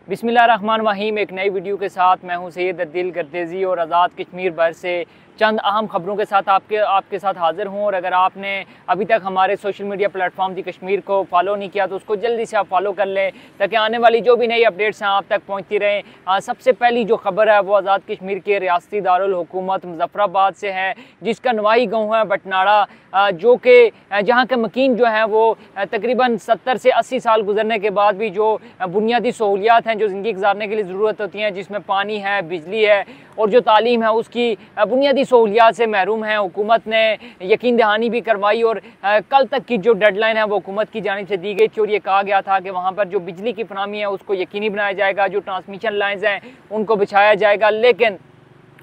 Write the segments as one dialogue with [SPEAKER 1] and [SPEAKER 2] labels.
[SPEAKER 1] बिस्मिल्लाहिर्रहमानिर्रहीम। एक नई वीडियो के साथ मैं हूं सैयद अदील गर्देजी और आज़ाद कश्मीर भर से चंद अहम खबरों के साथ आपके साथ हाज़िर हूं। और अगर आपने अभी तक हमारे सोशल मीडिया प्लेटफॉर्म दी कश्मीर को फॉलो नहीं किया तो उसको जल्दी से आप फॉलो कर लें ताकि आने वाली जो भी नई अपडेट्स हैं आप तक पहुंचती रहें। सबसे पहली जो खबर है वो आज़ाद कश्मीर के रियासती दारुल हुकूमत मुजफ्फराबाद से है, जिसका नवाही गाँव है बटनाड़ा, जो कि जहाँ के मकीन जो हैं वो तकरीबन 70 से 80 साल गुजरने के बाद भी जो बुनियादी सहूलियात हैं जो ज़िंदगी गुजारने के लिए ज़रूरत होती हैं, जिसमें पानी है, बिजली है और जो तालीम है उसकी बुनियादी सहूलियात से महरूम है। हुकूमत ने यकीन दहानी भी करवाई और कल तक की जो डेडलाइन है वो हुकूमत की जानिब से दी गई थी और ये कहा गया था कि वहाँ पर जो बिजली की फराहमी है उसको यकीनी बनाया जाएगा, जो ट्रांसमिशन लाइन्स हैं उनको बिछाया जाएगा। लेकिन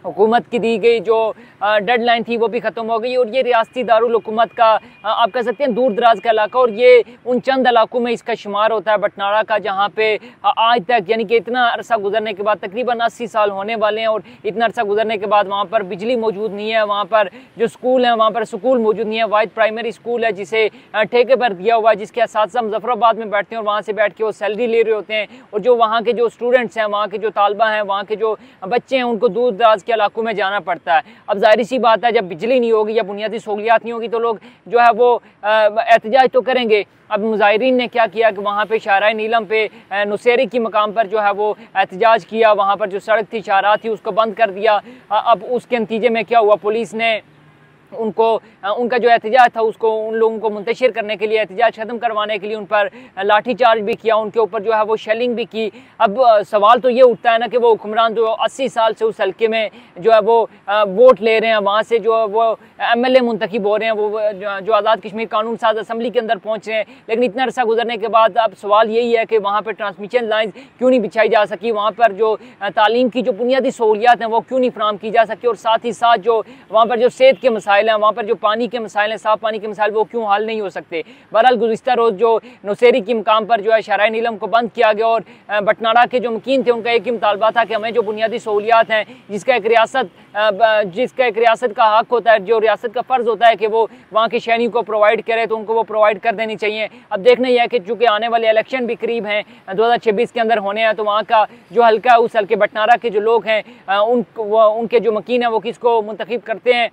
[SPEAKER 1] हुकूमत की दी गई जो डेडलाइन थी वो भी ख़त्म हो गई और ये रियासती दारुल हुकूमत का आप कह सकते हैं दूर दराज का इलाका और ये उन चंद इलाकों में इसका शुमार होता है बटनाड़ा का, जहाँ पे आज तक यानी कि इतना अरसा गुजरने के बाद तकरीबन 80 साल होने वाले हैं और इतना अरसा गुजरने के बाद वहाँ पर बिजली मौजूद नहीं है, वहाँ पर जो स्कूल हैं वहाँ पर स्कूल मौजूद नहीं है। वाहिद प्राइमरी स्कूल है जिसे ठेके पर दिया हुआ है, जिसके असातिज़ा मुजफ्फराबाद में बैठते हैं और वहाँ से बैठ के वो सैलरी ले रहे होते हैं और जो वहाँ के जो स्टूडेंट्स हैं, वहाँ के जो तालबा हैं, वहाँ के जो बच्चे हैं उनको दूर दराज के इलाकों में जाना पड़ता है। अब जाहिर सी बात है जब बिजली नहीं होगी या बुनियादी सहूलियात नहीं होगी तो लोग जो है वो एहतजाज तो करेंगे। अब मुजाहिरीन ने क्या किया कि वहाँ पे शाहराह नीलम पे नुसेरी की मकाम पर जो है वो एहतजाज किया, वहाँ पर जो सड़क थी, शाहराह थी, उसको बंद कर दिया। अब उसके नतीजे में क्या हुआ, पुलिस ने उनको उनका जो एहतजाज था उसको उन लोगों को मुंतशिर करने के लिए, एहतजाज ख़त्म करवाने के लिए उन पर लाठी चार्ज भी किया, उनके ऊपर जो है वो शेलिंग भी की। अब सवाल तो ये उठता है ना कि वो हुक्मरान जो 80 साल से उस हल्के में जो है वो वोट ले रहे हैं, वहाँ से जो वो MLA मुंतखब हो रहे हैं, वो जो आज़ाद कश्मीर कानून साज असम्बली के अंदर पहुँच रहे हैं, लेकिन इतना अरसा गुजरने के बाद अब सवाल यही है कि वहाँ पर ट्रांसमिशन लाइन क्यों नहीं बिछाई जा सकी, वहाँ पर जो तालीम की जो बुनियादी सहूलियात हैं वो क्यों नहीं फराहम की जा सकी और साथ ही साथ जो वहाँ पर जो सेहत के मसाइल हैं, वहाँ पर जो पानी के मसाइल हैं, साफ पानी के मसाइल, वो क्यों हल नहीं हो सकते। बहरहाल गुज़िश्ता रोज़ जो नुसेरी की मकाम पर जो है शाहराह नीलम को बंद किया गया और बटनाड़ा के जो मकीन थे उनका एक ही मुतालबा था कि हमें जो बुनियादी सहूलियात हैं जिसका एक रियासत का हक होता है, जो रियासत का फ़र्ज़ होता है कि वो वहाँ के शहरियों को प्रोवाइड करे, तो उनको वो प्रोवाइड कर देनी चाहिए। अब देखना यह है कि चूँकि आने वाले इलेक्शन भी करीब हैं, 2026 के अंदर होने हैं, तो वहाँ का जो हल्का है उस हल्के बटनाड़ा के जो लोग हैं उनके जो मकीन है वो किसको मुंतखब करते हैं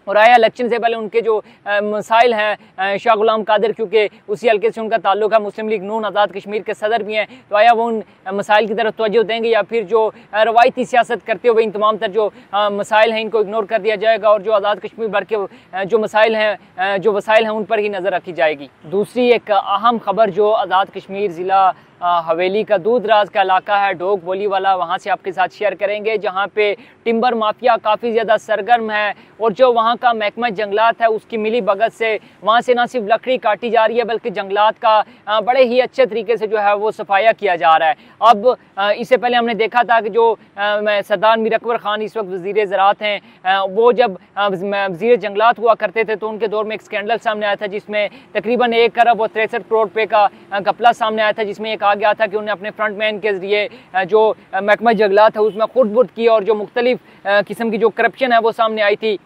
[SPEAKER 1] और आया इलेक्शन से पहले उनके जो मसाइल हैं, शाह गुलाम कादिर क्योंकि उसी हल्के से उनका ताल्लुक है, मुस्लिम लीग नून आज़ाद कश्मीर के सदर भी हैं, तो आया वो उन मसाइल की तरफ तवज्जो देंगे या फिर जो रवायती सियासत करते हुए इन तमाम तर जो मसाइल हैं इनको इग्नोर कर दिया जाएगा और जो आज़ाद कश्मीर भर के जो मसाइल हैं, जो वसाइल हैं उन पर ही नज़र रखी जाएगी। दूसरी एक अहम खबर जो आज़ाद कश्मीर ज़िला हवेली का दूर दराज का इलाका है, डोक बोली वाला, वहाँ से आपके साथ शेयर करेंगे, जहाँ पे टिम्बर माफिया काफ़ी ज़्यादा सरगर्म है और जो वहाँ का महकमा जंगलात है उसकी मिली भगत से वहाँ से ना सिर्फ लकड़ी काटी जा रही है बल्कि जंगलात का बड़े ही अच्छे तरीके से जो है वो सफाया किया जा रहा है। अब इससे पहले हमने देखा था कि जो सरदार मीर अकबर ख़ान इस वक्त वज़ीर ज़राअत हैं, वो जब वज़ीर जंगलात हुआ करते थे तो उनके दौर में एक स्कैंडल सामने आया था जिसमें तकरीबन 1 अरब और 63 करोड़ रुपये का घपला सामने आया था, जिसमें एक कहा गया था कि उन्हें अपने फ्रंटमैन के जरिए जो महकमा जंगलात है उसमें खुर्द-बुर्द की और जो मुख्तलिफ किस्म की जो करप्शन है वो सामने आई थी।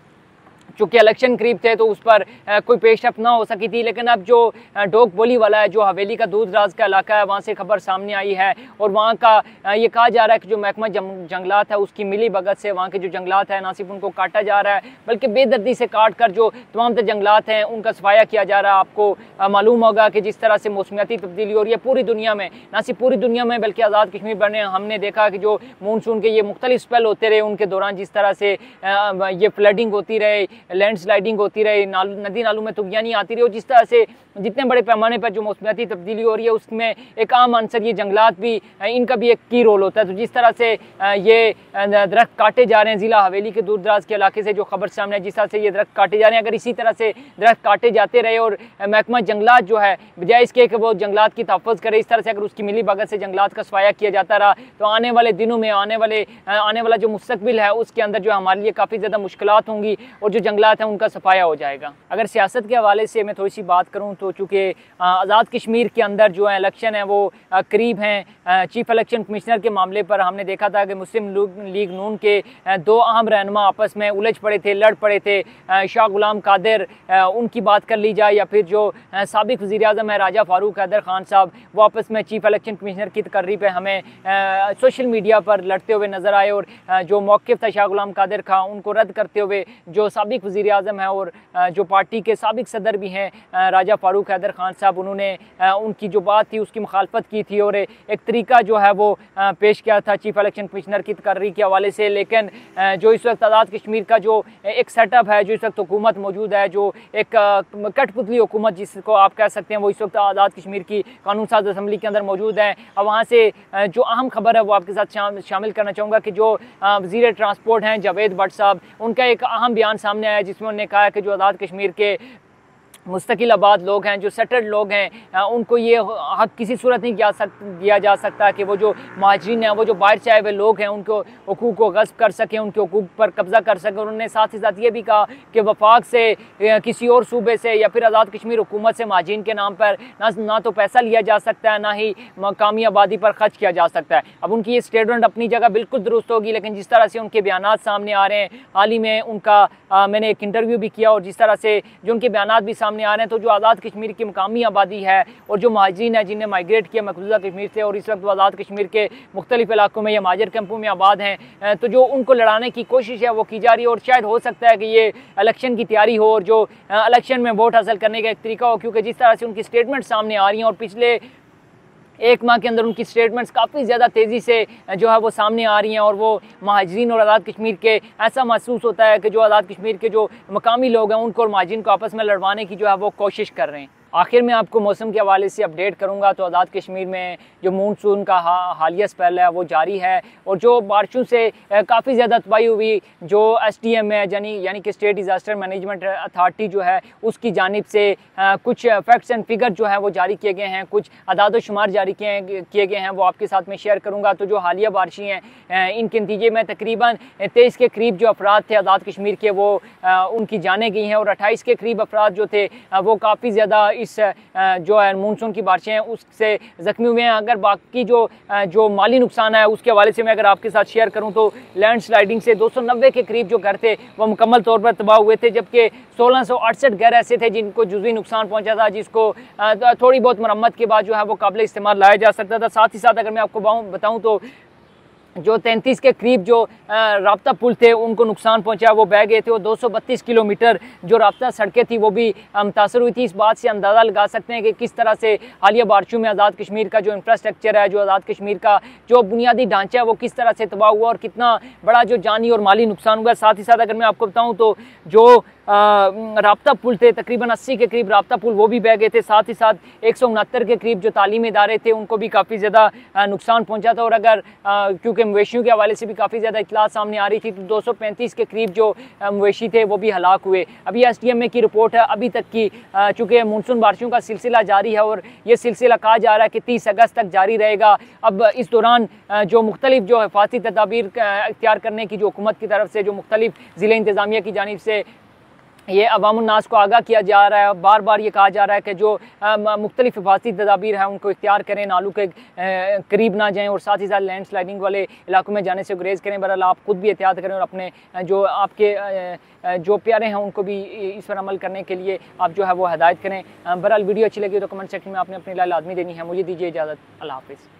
[SPEAKER 1] चूँकि इलेक्शन करीब थे तो उस पर कोई पेशरफ ना हो सकी थी, लेकिन अब जो डोक बोली वाला है, जो हवेली का दूर दराज का इलाका है, वहाँ से खबर सामने आई है और वहाँ का ये कहा जा रहा है कि जो महकमा जंगलात है उसकी मिली भगत से वहाँ के जो जंगलात है ना सिर्फ उनको काटा जा रहा है बल्कि बेदर्दी से काट कर जो तमाम तर जंगलात हैं उनका सफाया किया जा रहा है। आपको मालूम होगा कि जिस तरह से मौसमियाती तब्दीली हो रही है पूरी दुनिया में, ना सिर्फ पूरी दुनिया में बल्कि आज़ाद कश्मीर भर में हमने देखा कि जो मानसून के ये मुख्तलिफ स्पेल होते रहे उनके दौरान जिस तरह से ये फ्लडिंग होती रहे, लैंडस्लाइडिंग होती रही, नदी नालों में तुगयानी आती रही और जिस तरह से जितने बड़े पैमाने पर जो मौसमियाती तब्दीली हो रही है उसमें एक आम आंसर ये जंगलात भी, इनका भी एक की रोल होता है। तो जिस तरह से ये दरख्त काटे जा रहे हैं ज़िला हवेली के दूर दराज के इलाके से जो खबर सामने है, जिस तरह से ये दरख्त काटे जा रहे हैं, अगर इसी तरह से दरख्त काटे जाते रहे और महकमा जंगलात जो है बजाय इसके कि वो जंगलात की तहफ़्फ़ुज़ करे, इस तरह से अगर उसकी मिली भगत से जंगलात का सफाया किया जाता रहा तो आने वाले दिनों में आने वाला जो मुस्तकबिल है उसके अंदर जो हमारे लिए काफ़ी ज़्यादा मुश्किलात होंगी और जो जंगलात हैं उनका सफाया हो जाएगा। अगर सियासत के हवाले से मैं थोड़ी सी बात करूँ तो चूँकि आज़ाद कश्मीर के अंदर जो है इलेक्शन है वो करीब हैं, चीफ इलेक्शन कमिश्नर के मामले पर हमने देखा था कि मुस्लिम लीग नून के दो अहम रहनुमा आपस में उलझ पड़े थे, लड़ पड़े थे। शाह गुलाम कादिर उनकी बात कर ली जाए या फिर जो साबिक वज़ीर-ए-आज़म है राजा फ़ारूक हैदर खान साहब, वो आपस में चीफ इलेक्शन कमिश्नर की तकर्री पे हमें सोशल मीडिया पर लड़ते हुए नज़र आए। और जो मौक़िफ़ था शाह गुलाम कादिर खां उनको रद्द करते हुए जो साबिक वज़ीर-ए-आज़म है और जो पार्टी के साबिक सदर भी हैं राजा फ़ारूक हैदर खान साहब, उन्होंने उनकी जो बात थी उसकी मुखालफत की थी और एक तरीका जो है वो पेश किया था चीफ इलेक्शन कमिश्नर की तकर्री के हवाले से। लेकिन जो इस वक्त आज़ाद कश्मीर का जो एक सेटअप है, जो इस वक्त हुकूमत मौजूद है, जो एक कठपुतली हुकूमत जिसको आप कह सकते हैं, वो इस वक्त आज़ाद कश्मीर की कानून साज असम्बली के अंदर मौजूद है। अब वहाँ से जो अहम खबर है वो आपके साथ शामिल करना चाहूँगा कि जो वज़ीर ट्रांसपोर्ट हैं जावेद भट्ट साहब, उनका एक अहम बयान सामने आया जिसमें उन्होंने कहा है कि जो आज़ाद कश्मीर के मुस्तकिल आबाद लोग हैं, जो सेटल्ड लोग हैं, उनको ये हक किसी सूरत नहीं दिया जा सकता कि वो जो महाजरीन हैं, वो जो बाहर से आए हुए लोग हैं, उनको हकूक़ को गस्ब कर सकें, उनके हकूक़ पर कब्ज़ा कर सकें। उन्होंने साथ ही साथ ये भी कहा कि वफाक से किसी और सूबे से या फिर आज़ाद कश्मीर हुकूमत से महाजरीन के नाम पर ना तो पैसा लिया जा सकता है, ना ही मकामी आबादी पर खर्च किया जा सकता है। अब उनकी ये स्टेटमेंट अपनी जगह बिल्कुल दुरुस्त होगी, लेकिन जिस तरह से उनके बयान सामने आ रहे हैं, हाल ही में उनका मैंने एक इंटरव्यू भी किया और जिस तरह से जो उनके बयान भी सामने आ रहे हैं, तो जो आज़ाद कश्मीर की मकामी आबादी है और जो महाजरीन है जिन्हें माइग्रेट किया मकबूजा कश्मीर से और इस वक्त आज़ाद कश्मीर के मुख्तलिफ इलाकों में या महाजर कैंपों में आबाद हैं, तो जो उनको लड़ाने की कोशिश है वो की जा रही है। और शायद हो सकता है कि ये इलेक्शन की तैयारी हो और जो इलेक्शन में वोट हासिल करने का एक तरीका हो, क्योंकि जिस तरह से उनकी स्टेटमेंट सामने आ रही हैं और पिछले एक माह के अंदर उनकी स्टेटमेंट्स काफ़ी ज़्यादा तेज़ी से जो है वो सामने आ रही हैं और वो महाजरीन और आज़ाद कश्मीर के ऐसा महसूस होता है कि जो आज़ाद कश्मीर के जो मकामी लोग हैं उनको और महाजरीन को आपस में लड़वाने की जो है वो कोशिश कर रहे हैं। आखिर में आपको मौसम के हवाले से अपडेट करूंगा तो आज़ाद कश्मीर में जो मानसून का हालिया स्पेल है वो जारी है और जो बारिशों से काफ़ी ज़्यादा तबाही हुई, जो SDM है यानी कि स्टेट डिज़ास्टर मैनेजमेंट अथॉरिटी जो है उसकी जानिब से कुछ फैक्ट्स एंड फिगर जो है वो जारी किए गए हैं, कुछ अदाद शुमार जारी किए गए हैं, वो आपके साथ में शेयर करूँगा। तो जो हालिया बारिशें हैं इनके नतीजे में तकरीबन 23 के करीब जो अफराद थे आज़ाद कश्मीर के वो उनकी जानें गई हैं और 28 के करीब अफराद जो थे वो काफ़ी ज़्यादा इस जो है मानसून की बारिशें हैं उससे ज़ख्मी हुए हैं। अगर बाकी जो माली नुकसान है उसके हवाले से मैं अगर आपके साथ शेयर करूं तो लैंड स्लाइडिंग से 290 के करीब जो घर थे वो मुकम्मल तौर पर तबाह हुए थे, जबकि 1668 घर ऐसे थे जिनको जुज़वी नुकसान पहुंचा था, जिसको थोड़ी बहुत मरम्मत के बाद जो है वो काबिल इस्तेमाल लाया जा सकता था। साथ ही साथ अगर मैं आपको बताऊँ तो जो 33 के करीब जो राब्ता पुल थे उनको नुकसान पहुंचा, वो बह गए थे। और 232 किलोमीटर जो राब्ता सड़कें थी वो भी मुतासर हुई थी। इस बात से अंदाज़ा लगा सकते हैं कि किस तरह से हालिया बारिशों में आज़ाद कश्मीर का जो इंफ्रास्ट्रक्चर है, जो आज़ाद कश्मीर का जो बुनियादी ढांचा है वो किस तरह से तबाह हुआ और कितना बड़ा जो जानी और माली नुकसान हुआ। साथ ही साथ अगर मैं आपको बताऊँ तो जो राब्ता पुल थे तकरीबन 80 के करीब राब्ता पुल वो भी बह गए थे। साथ ही साथ 169 के करीब जो तालीमी इदारे थे उनको भी काफ़ी ज़्यादा नुकसान पहुंचा था। और अगर क्योंकि मवेशियों के हवाले से भी काफ़ी ज़्यादा इतला सामने आ रही थी तो 235 के करीब जो मवेशी थे वो भी हलाक हुए। अभी SDMA की रिपोर्ट है अभी तक की, चूँकि मानसून बारिशों का सिलसिला जारी है और ये सिलसिला कहा जा रहा है कि 30 अगस्त तक जारी रहेगा। अब इस दौरान जो मुख्तलिफ जो हिफाजती तदाबीर इख्तियार करने की जो हुकूमत की तरफ से जो मुख्तलिफ ज़िले इंतज़ामिया की जानिब से ये अवामुन्नास को आगाह किया जा रहा है, बार बार ये कहा जा रहा है कि जो मुख्तलिफ हिफाजती तदाबीर हैं उनको इख्तियार करें, नालों के करीब ना जाएं और साथ ही साथ लैंड स्लाइडिंग वाले इलाकों में जाने से गुरेज करें। बहरहाल आप खुद भी एहतियात करें और अपने जो आपके जो प्यारे हैं उनको भी इस पर अमल करने के लिए आप जो है वो हिदायत करें। बहरहाल वीडियो अच्छी लगी तो कमेंट सेक्शन में आपने अपनी राय लाजमी देनी है। मुझे दीजिए इजाज़त, अल्लाह हाफ़िज़।